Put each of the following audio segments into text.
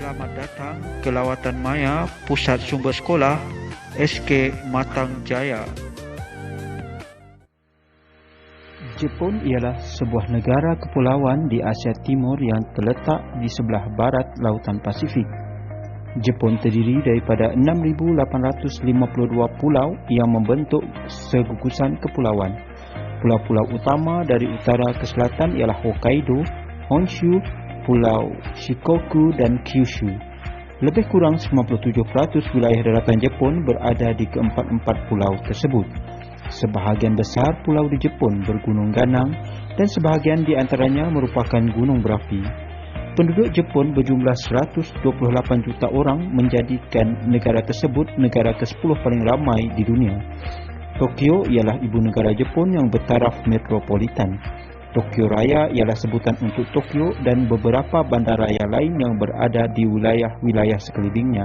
Selamat datang ke Lawatan Maya Pusat Sumber Sekolah SK Matang Jaya. Jepun ialah sebuah negara kepulauan di Asia Timur yang terletak di sebelah barat Lautan Pasifik. Jepun terdiri daripada 6,852 pulau yang membentuk segugusan kepulauan. Pulau-pulau utama dari utara ke selatan ialah Hokkaido, Honshu, Pulau Shikoku dan Kyushu. Lebih kurang 97% wilayah daratan Jepun berada di keempat-empat pulau tersebut. Sebahagian besar pulau di Jepun bergunung ganang dan sebahagian di antaranya merupakan gunung berapi. Penduduk Jepun berjumlah 128 juta orang, menjadikan negara tersebut negara ke-10 paling ramai di dunia. Tokyo ialah ibu negara Jepun yang bertaraf metropolitan. Tokyo Raya ialah sebutan untuk Tokyo dan beberapa bandaraya lain yang berada di wilayah-wilayah sekelilingnya.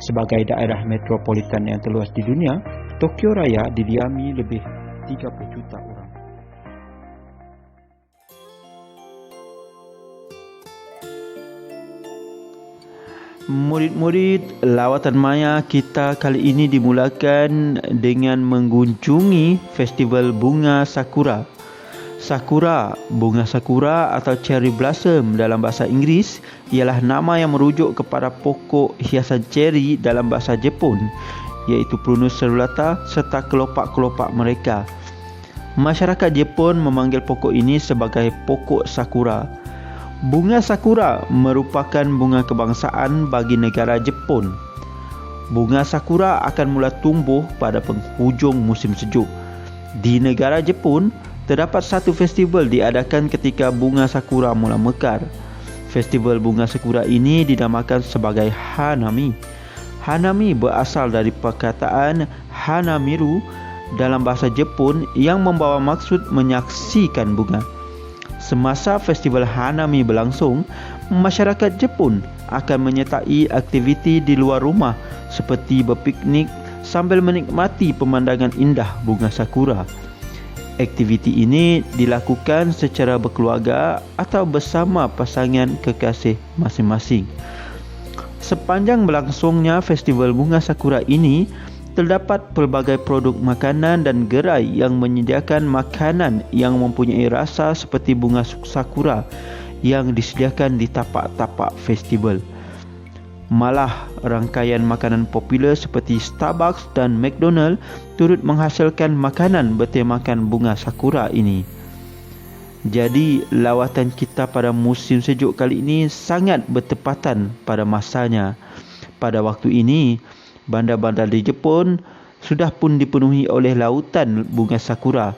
Sebagai daerah metropolitan yang terluas di dunia, Tokyo Raya didiami lebih 30 juta orang. Murid-murid, lawatan maya kita kali ini dimulakan dengan mengunjungi Festival Bunga Sakura. Sakura, bunga sakura atau cherry blossom dalam bahasa Inggeris ialah nama yang merujuk kepada pokok hiasan cherry dalam bahasa Jepun, iaitu Prunus cellulata serta kelopak-kelopak mereka. Masyarakat Jepun memanggil pokok ini sebagai pokok sakura. Bunga sakura merupakan bunga kebangsaan bagi negara Jepun. Bunga sakura akan mula tumbuh pada penghujung musim sejuk. Di negara Jepun, terdapat satu festival diadakan ketika bunga sakura mula mekar. Festival bunga sakura ini dinamakan sebagai Hanami. Hanami berasal dari perkataan Hanamiru dalam bahasa Jepun yang membawa maksud menyaksikan bunga. Semasa festival Hanami berlangsung, masyarakat Jepun akan menyertai aktiviti di luar rumah seperti berpiknik sambil menikmati pemandangan indah bunga sakura. Aktiviti ini dilakukan secara berkeluarga atau bersama pasangan kekasih masing-masing. Sepanjang berlangsungnya festival bunga sakura ini, terdapat pelbagai produk makanan dan gerai yang menyediakan makanan yang mempunyai rasa seperti bunga sakura yang disediakan di tapak-tapak festival. Malah, rangkaian makanan popular seperti Starbucks dan McDonald turut menghasilkan makanan bertemakan bunga sakura ini. Jadi, lawatan kita pada musim sejuk kali ini sangat bertepatan pada masanya. Pada waktu ini, bandar-bandar di Jepun sudah pun dipenuhi oleh lautan bunga sakura.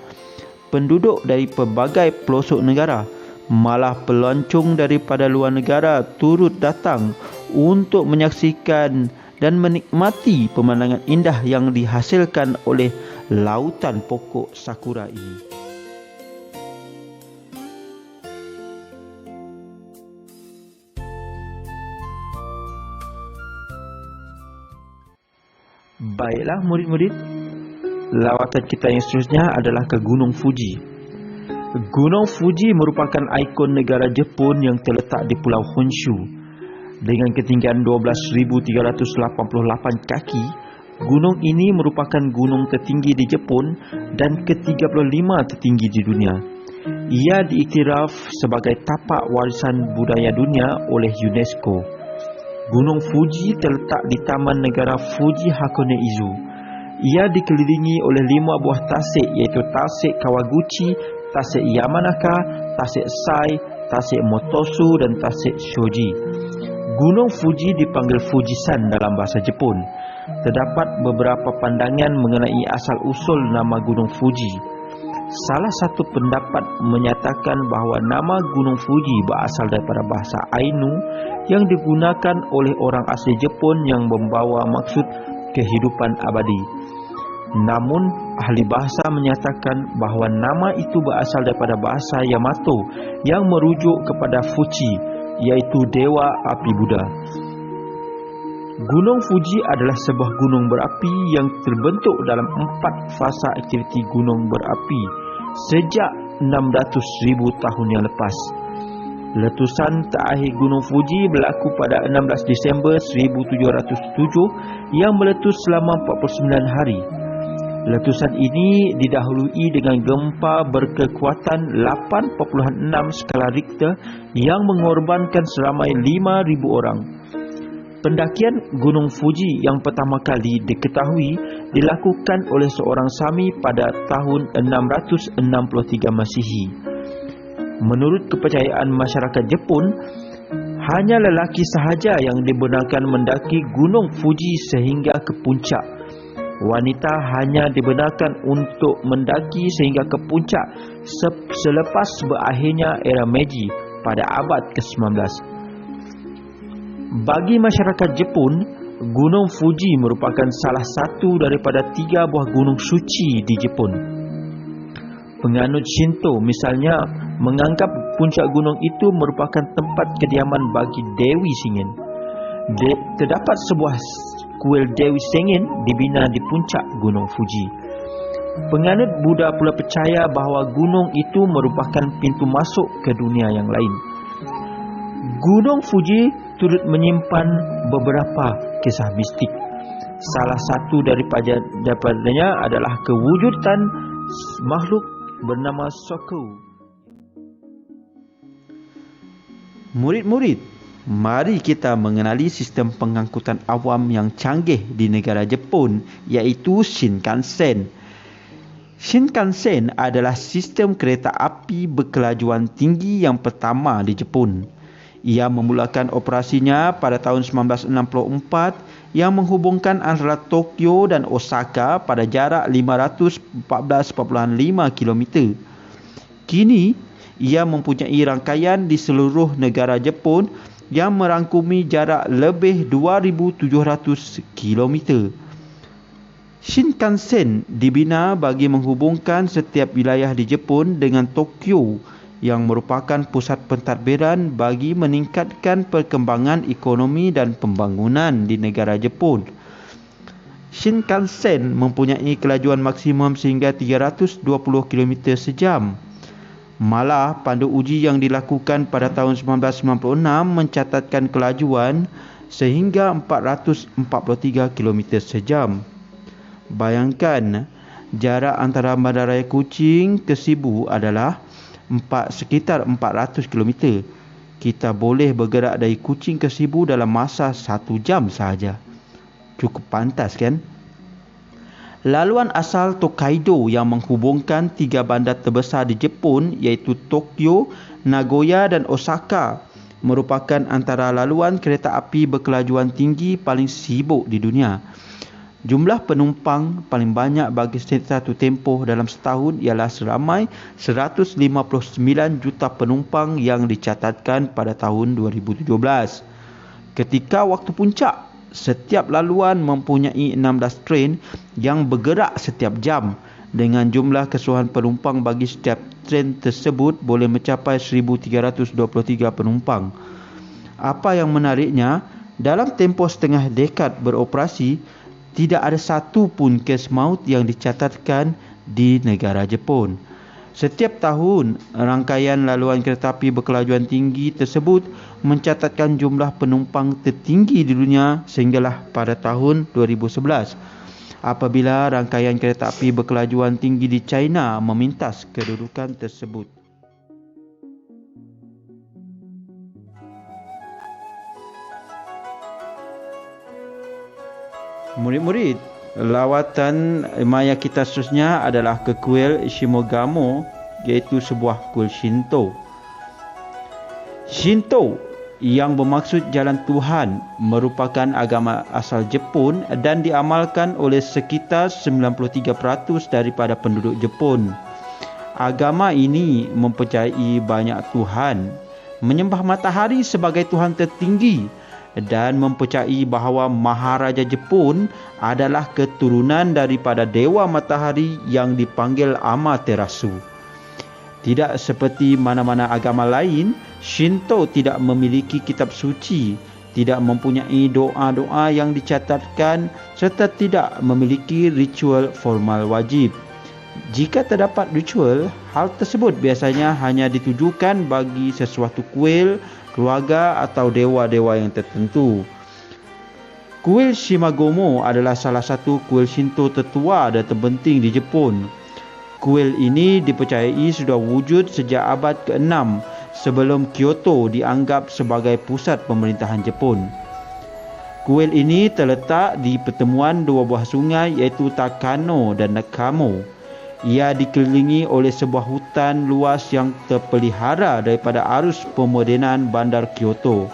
Penduduk dari pelbagai pelosok negara, malah pelancong daripada luar negara turut datang untuk menyaksikan dan menikmati pemandangan indah yang dihasilkan oleh lautan pokok sakura ini. Baiklah murid-murid, lawatan kita yang seterusnya adalah ke Gunung Fuji. Gunung Fuji merupakan ikon negara Jepun yang terletak di Pulau Honshu. Dengan ketinggian 12,388 kaki, gunung ini merupakan gunung tertinggi di Jepun dan ke-35 tertinggi di dunia. Ia diiktiraf sebagai tapak warisan budaya dunia oleh UNESCO. Gunung Fuji terletak di Taman Negara Fuji Hakone-Izu. Ia dikelilingi oleh 5 buah tasik, iaitu Tasik Kawaguchi, Tasik Yamanaka, Tasik Sai, Tasik Motosu dan Tasik Shoji. Gunung Fuji dipanggil Fujisan dalam bahasa Jepun. Terdapat beberapa pandangan mengenai asal-usul nama Gunung Fuji. Salah satu pendapat menyatakan bahawa nama Gunung Fuji berasal daripada bahasa Ainu yang digunakan oleh orang asli Jepun yang membawa maksud kehidupan abadi. Namun, ahli bahasa menyatakan bahawa nama itu berasal daripada bahasa Yamato yang merujuk kepada Fuji, iaitu Dewa Api Buddha. Gunung Fuji adalah sebuah gunung berapi yang terbentuk dalam 4 fasa aktiviti gunung berapi sejak 600,000 tahun yang lepas. Letusan terakhir Gunung Fuji berlaku pada 16 Disember 1707 yang meletus selama 49 hari. Letusan ini didahului dengan gempa berkekuatan 8.6 skala Richter yang mengorbankan seramai 5,000 orang. Pendakian Gunung Fuji yang pertama kali diketahui dilakukan oleh seorang Sami pada tahun 663 Masihi. Menurut kepercayaan masyarakat Jepun, hanya lelaki sahaja yang dibenarkan mendaki Gunung Fuji sehingga ke puncak. Wanita hanya dibenarkan untuk mendaki sehingga ke puncak selepas berakhirnya era Meiji pada abad ke-19. Bagi masyarakat Jepun, Gunung Fuji merupakan salah satu daripada 3 buah gunung suci di Jepun. Penganut Shinto misalnya menganggap puncak gunung itu merupakan tempat kediaman bagi Dewi Singin. Terdapat sebuah kuil Dewi Singin dibina di puncak Gunung Fuji. Penganut Buddha pula percaya bahawa gunung itu merupakan pintu masuk ke dunia yang lain. Gunung Fuji turut menyimpan beberapa kisah mistik. Salah satu daripadanya adalah kewujudan makhluk bernama Sokou. Murid-murid, mari kita mengenali sistem pengangkutan awam yang canggih di negara Jepun, iaitu Shinkansen. Shinkansen adalah sistem kereta api berkelajuan tinggi yang pertama di Jepun. Ia memulakan operasinya pada tahun 1964 yang menghubungkan antara Tokyo dan Osaka pada jarak 514.5 km. Kini, ia mempunyai rangkaian di seluruh negara Jepun yang merangkumi jarak lebih 2,700 km. Shinkansen dibina bagi menghubungkan setiap wilayah di Jepun dengan Tokyo yang merupakan pusat pentadbiran bagi meningkatkan perkembangan ekonomi dan pembangunan di negara Jepun. Shinkansen mempunyai kelajuan maksimum sehingga 320 km sejam. Malah, pandu uji yang dilakukan pada tahun 1996 mencatatkan kelajuan sehingga 443 km sejam. Bayangkan, jarak antara Bandaraya Kuching ke Shibu adalah sekitar 400 km. Kita boleh bergerak dari Kuching ke Shibu dalam masa 1 jam sahaja. Cukup pantas, kan? Laluan asal Tokaido yang menghubungkan 3 bandar terbesar di Jepun iaitu Tokyo, Nagoya dan Osaka merupakan antara laluan kereta api berkelajuan tinggi paling sibuk di dunia. Jumlah penumpang paling banyak bagi satu tempoh dalam setahun ialah seramai 159 juta penumpang yang dicatatkan pada tahun 2017. Ketika waktu puncak, setiap laluan mempunyai 16 tren yang bergerak setiap jam dengan jumlah keseluruhan penumpang bagi setiap tren tersebut boleh mencapai 1,323 penumpang. Apa yang menariknya, dalam tempoh setengah dekad beroperasi, tidak ada satu pun kes maut yang dicatatkan di negara Jepun. Setiap tahun, rangkaian laluan kereta api berkelajuan tinggi tersebut mencatatkan jumlah penumpang tertinggi di dunia sehinggalah pada tahun 2011 apabila rangkaian kereta api berkelajuan tinggi di China memintas kedudukan tersebut. Murid-murid, lawatan maya kita seterusnya adalah ke kuil Shimogamo, iaitu sebuah kuil Shinto. Shinto yang bermaksud jalan Tuhan merupakan agama asal Jepun dan diamalkan oleh sekitar 93% daripada penduduk Jepun. Agama ini mempercayai banyak Tuhan, menyembah matahari sebagai Tuhan tertinggi dan mempercayai bahawa Maharaja Jepun adalah keturunan daripada Dewa Matahari yang dipanggil Amaterasu. Tidak seperti mana-mana agama lain, Shinto tidak memiliki kitab suci, tidak mempunyai doa-doa yang dicatatkan serta tidak memiliki ritual formal wajib. Jika terdapat ritual, hal tersebut biasanya hanya ditujukan bagi sesuatu kuil, keluarga atau dewa-dewa yang tertentu. Kuil Shimagomo adalah salah satu kuil Shinto tertua dan terpenting di Jepun. Kuil ini dipercayai sudah wujud sejak abad ke-6 sebelum Kyoto dianggap sebagai pusat pemerintahan Jepun. Kuil ini terletak di pertemuan dua buah sungai iaitu Takano dan Nakamo. Ia dikelilingi oleh sebuah hutan luas yang terpelihara daripada arus pemodenan bandar Kyoto.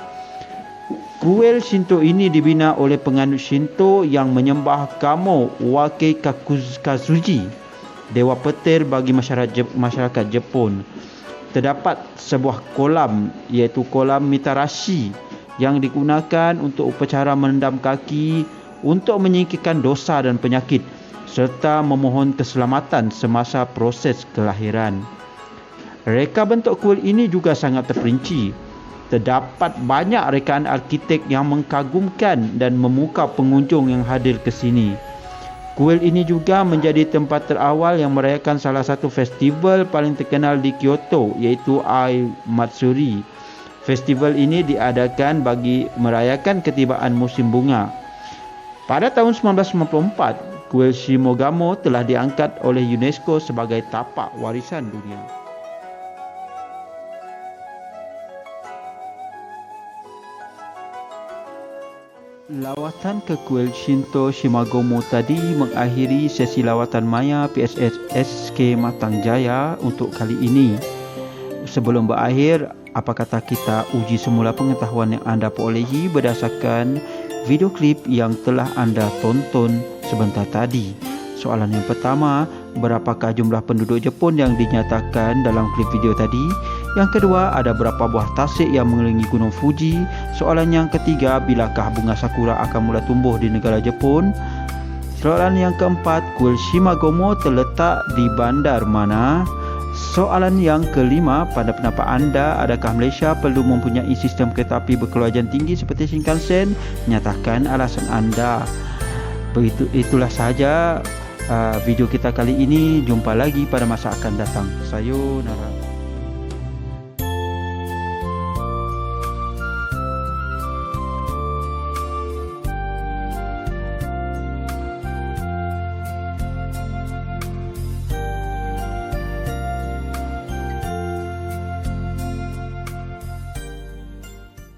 Kuil Shinto ini dibina oleh penganut Shinto yang menyembah Kamo Wake Kazuji, dewa petir bagi masyarakat Jepun. Terdapat sebuah kolam iaitu kolam Mitarashi yang digunakan untuk upacara merendam kaki untuk menyingkirkan dosa dan penyakit serta memohon keselamatan semasa proses kelahiran. Reka bentuk kuil ini juga sangat terperinci. Terdapat banyak rekaan arkitek yang mengagumkan dan memukau pengunjung yang hadir ke sini. Kuil ini juga menjadi tempat terawal yang merayakan salah satu festival paling terkenal di Kyoto iaitu Ai Matsuri. Festival ini diadakan bagi merayakan ketibaan musim bunga. Pada tahun 1994, kuil Shimogamo telah diangkat oleh UNESCO sebagai tapak warisan dunia. Lawatan ke kuil Shinto Shimagomo tadi mengakhiri sesi lawatan maya PSS SK Matang Jaya untuk kali ini. Sebelum berakhir, apa kata kita uji semula pengetahuan yang anda perolehi berdasarkan video klip yang telah anda tonton sebentar tadi. Soalan yang pertama, berapakah jumlah penduduk Jepun yang dinyatakan dalam klip video tadi? Yang kedua, ada berapa buah tasik yang mengelilingi Gunung Fuji? Soalan yang ketiga, bilakah bunga sakura akan mula tumbuh di negara Jepun? Soalan yang keempat, kuil Shimagomo terletak di bandar mana? Soalan yang kelima, pada pendapat anda, adakah Malaysia perlu mempunyai sistem kereta api berkeluaran tinggi seperti Shinkansen? Nyatakan alasan anda. Itulah sahaja video kita kali ini. Jumpa lagi pada masa akan datang. Sayonara.